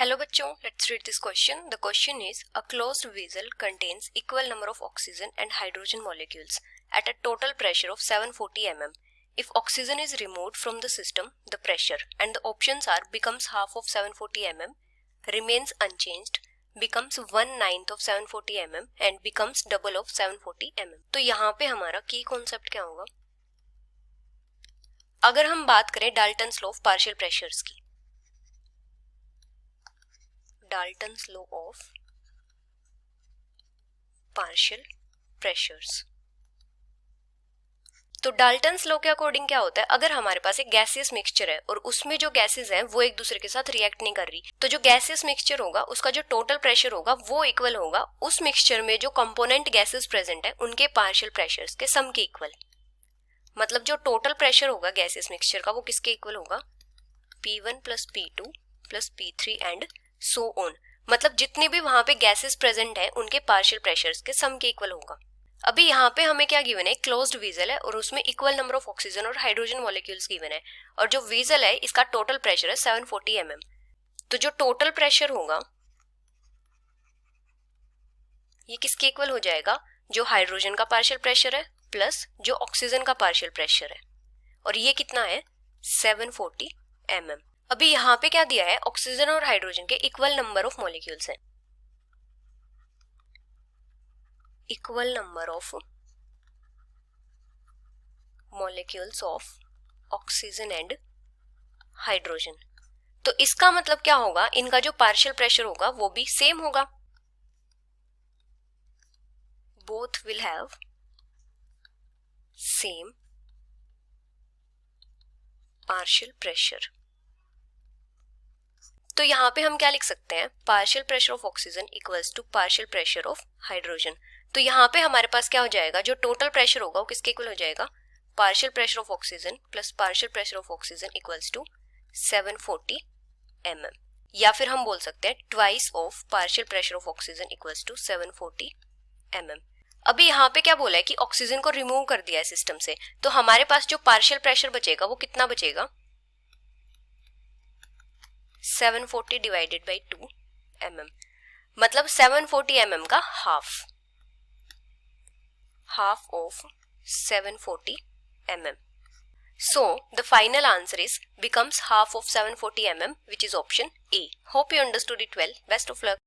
Hello बच्चों, let's read this question. The question is, a closed vessel contains equal number of oxygen and hydrogen molecules at a total pressure of 740 mm. If oxygen is removed from the system, the pressure and the options are becomes half of 740 mm, remains unchanged, becomes 1/9 of 740 mm and becomes double of 740 mm. तो यहाँ पे हमारा की concept क्या होगा? अगर हम बात करें Dalton's law of partial pressures की, Dalton's law of partial pressures, तो डाल्टन्स लॉ के अकॉर्डिंग क्या होता है, अगर हमारे पास एक गैसियस मिक्सचर है और उसमें जो गैसेस हैं वो एक दूसरे के साथ रिएक्ट नहीं कर रही, तो जो गैसियस मिक्सचर होगा उसका जो टोटल प्रेशर होगा वो इक्वल होगा उस मिक्सचर में जो कंपोनेंट गैसेस प्रेजेंट है उनके पार्शियल प्रेशर्स के सम के इक्वल। मतलब जो टोटल प्रेशर होगा गैसियस मिक्सचर का वो किसके इक्वल होगा? P1 plus P2 plus P3 and so on. मतलब जितने भी वहां पे गैसेस प्रेजेंट है उनके पार्शियल प्रेशर्स के सम के इक्वल होगा। अभी यहाँ पे हमें क्या गिवन है? क्लोज्ड वीजल है और उसमें इक्वल नंबर ऑफ ऑक्सीजन और हाइड्रोजन मॉलिक्यूल्स गिवन है, और जो वीजल है इसका टोटल प्रेशर है 740 mm। तो जो टोटल प्रेशर होगा ये किसके इक्वल हो जाएगा? जो हाइड्रोजन का पार्शियल प्रेशर है प्लस जो ऑक्सीजन का पार्शियल प्रेशर है, और ये कितना है? 740 mm। अभी यहाँ पे क्या दिया है? ऑक्सीजन और हाइड्रोजन के इक्वल नंबर ऑफ मॉलिक्यूल्स हैं, equal number of molecules of oxygen and hydrogen. तो इसका मतलब क्या होगा? इनका जो पार्शियल प्रेशर होगा वो भी सेम होगा, both will have same partial pressure. तो यहाँ पे हम क्या लिख सकते हैं? Partial pressure of oxygen equals to partial pressure of hydrogen. तो यहाँ पे हमारे पास क्या हो जाएगा? जो टोटल प्रेशर होगा वो किसके इक्वल हो जाएगा? Partial pressure of oxygen plus partial pressure of oxygen equals to 740 mm, या फिर हम बोल सकते हैं twice of partial pressure of oxygen equals to 740 mm। अभी यहाँ पे क्या बोला है कि ऑक्सीजन को रिमूव कर दिया है सिस्टम से, तो हमारे पास जो पार्शियल प्रेशर बचेगा वो कितना बचेगा? 740 डिवाइडेड बाई 2 mm, मतलब 740 mm का half of 740 mm. So the final answer is becomes half of 740 mm, which is option A. Hope you understood it well. Best of luck.